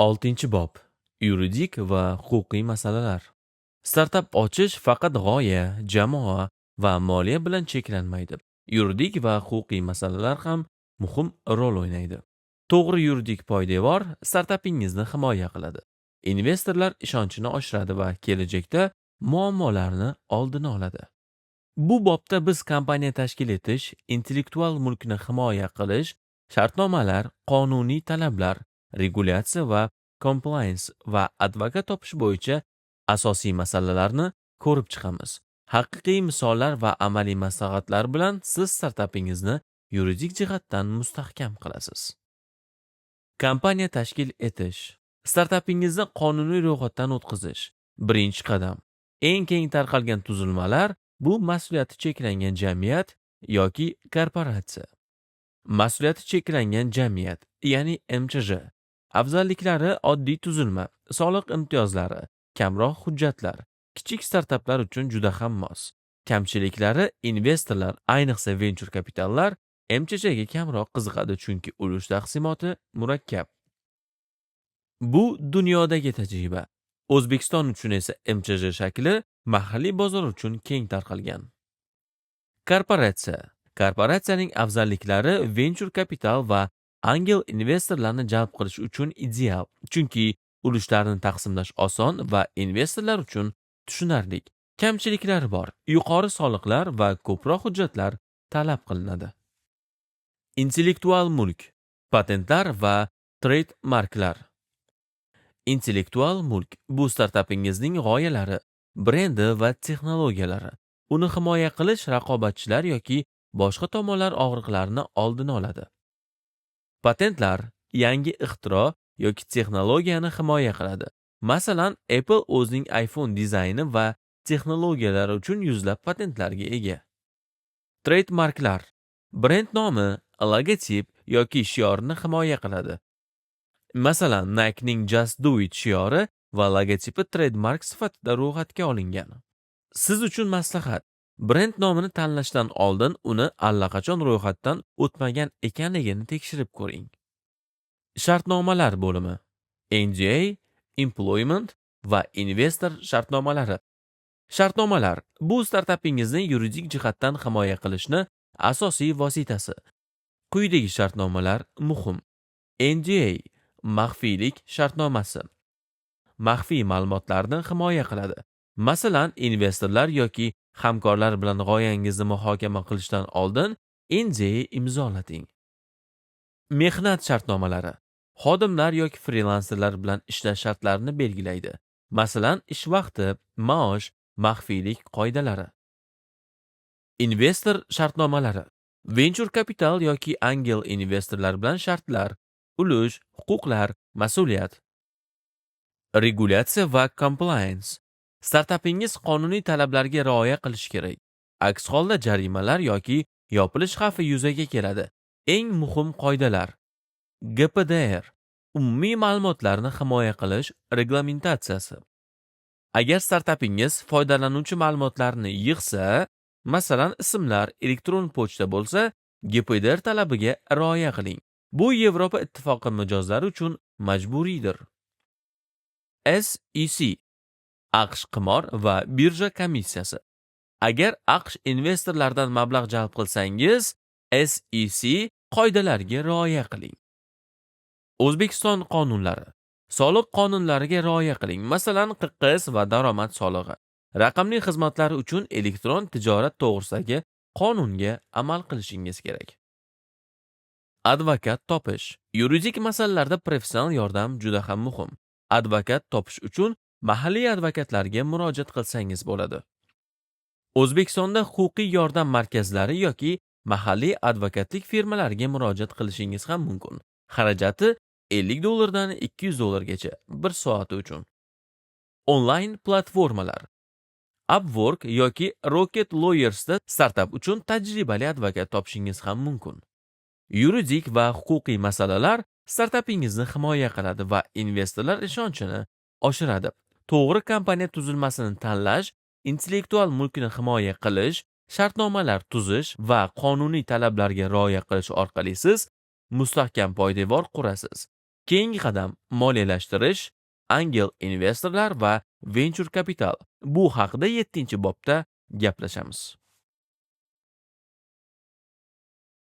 Oltinchi bob. Yuridik va huquqiy masalalar. Startap ochish faqat g'oya, jamoa va moliya bilan cheklanmaydi. Yuridik va huquqiy masalalar ham muhim rol o'ynaydi. To'g'ri yuridik poydevor startapingizni himoya qiladi. Investorlar ishonchini oshiradi va kelajakda muammolarni oldini oladi. Bu bobda biz kompaniya tashkil etish, intellektual mulkni himoya qilish, shartnomalar, qonuniy talablar, regulyatsiya va compliance va advokat topish bo'yicha asosiy masalalarni ko'rib chiqamiz. Haqiqiy misollar va amaliy maslahatlar bilan siz startapingizni yuridik jihatdan mustahkam qilasiz. Kompaniya tashkil etish. Startapingizni qonuniy ro'yxatdan o'tkazish. Birinchi qadam. Eng keng tarqalgan tuzilmalar bu mas'uliyati cheklangan jamiyat yoki korporatsiya. Mas'uliyati cheklangan jamiyat, ya'ni MCJ. Afzalliklari oddiy tuzilma, soliq imtiyozlari, kamroq hujjatlar. Kichik startaplar uchun juda ham mos. Kamchiliklari investorlar, ayniqsa venture kapitallar MCJga kamroq qiziqadi, chunki ulush taqsimoti murakkab. Bu dunyodagi tajriba. O'zbekiston uchun esa MCJ shakli mahalliy bozor uchun keng tarqalgan. Korporatsiya. Korporatsiyaning afzalliklari venture kapital va angel investorlarni jalb qilish uchun ideal. Chunki ulushlarni taqsimlash oson va investorlar uchun tushunarli. Kamchiliklari bor. Yuqori soliqlar va ko'proq hujjatlar talab qilinadi. Intellektual mulk, patentlar va trademarklar. Intellektual mulk bu startapingizning g'oyalari, brendi va texnologiyalari. Uni himoya qilish raqobatchilar yoki boshqa tomonlar og'riqlarini oldini oladi. Patentlar yangi ixtiro yoki texnologiyani himoya qiladi. Masalan, Apple o'zining iPhone dizayni va texnologiyalari uchun yuzlab patentlarga ega. Trademarklar brend nomi, logotip yoki shiorni himoya qiladi. Masalan, Nike'ning Just Do It shiori va logotipi trademark sifatida ro'yxatga olingan. Siz uchun maslahat. Brend nomini tanlashdan oldin uni allaqachon ro'yxatdan o'tmagan ekanligini tekshirib ko'ring. Shartnomalar bo'limi. NDA, Employment va Investor shartnomalari. Shartnomalar bu startapingizni yuridik jihatdan himoya qilishni asosiy vositasi. Quyidagi shartnomalar muhim. NDA maxfiylik shartnomasi. Maxfiy ma'lumotlarni himoya qiladi. Masalan, investorlar yoki hamkorlar bilan g'oyangizni muhokama qilishdan oldin NDA imzolating. Mehnat shartnomalari. Xodimlar yoki frilanserlar bilan ishlash shartlarini belgilaydi. Masalan, ish vaqti, maosh, maxfiylik qoidalari. Investor shartnomalari. Venture kapital yoki angel investorlar bilan shartlar, ulush, huquqlar, mas'uliyat. Regulyatsiya va compliance. Startapingiz qonuniy talablarga rioya qilishi kerak. Aks holda jarimalar yoki yopilish xavfi yuzaga keladi. Eng muhim qoidalar. GPDR umumiy ma'lumotlarni himoya qilish reglamentatsiyasi. Agar startapingiz foydalanuvchi ma'lumotlarni yig'sa, masalan, ismlar, elektron pochta bo'lsa, GPDR talabiga rioya qiling. Bu Yevropa ittifoqi mijozlari uchun majburiydir. SEC AQSh qimor va birja komissiyasi. Agar AQSh investorlardan mablag' jalb qilsangiz, SEC qoidalariga rioya qiling. O'zbekiston qonunlari. Soliq qonunlariga rioya qiling. Masalan, QQS va daromad solig'i. Raqamli xizmatlar uchun elektron tijorat to'g'risidagi qonunga amal qilishingiz kerak. Advokat topish. Yuridik masalalarda professional yordam juda ham muhim. Advokat topish uchun mahalliy advokatlarga murojaat qilsangiz bo'ladi. O'zbekistonda huquqiy yordam markazlari yoki mahalliy advokatlik firmalariga murojaat qilishingiz ham mumkin. Xarajati $50 dan $200 gacha 1 soati uchun. Onlayn platformalar. Upwork yoki Rocket Lawyers'da startup uchun tajribali advokat topishingiz ham mumkin. Yuridik va huquqiy masalalar startapingizni himoya qiladi va investorlar ishonchini oshiradi. To'g'ri kompaniya tuzilmasini tanlash, intellektual mulkni himoya qilish, shartnomalar tuzish va qonuniy talablarga rioya qilish orqali siz mustahkam poydevor qurasiz. Keyingi qadam moliyalashtirish, angel investorlar va venture kapital. Bu haqida 7-bobda gaplashamiz.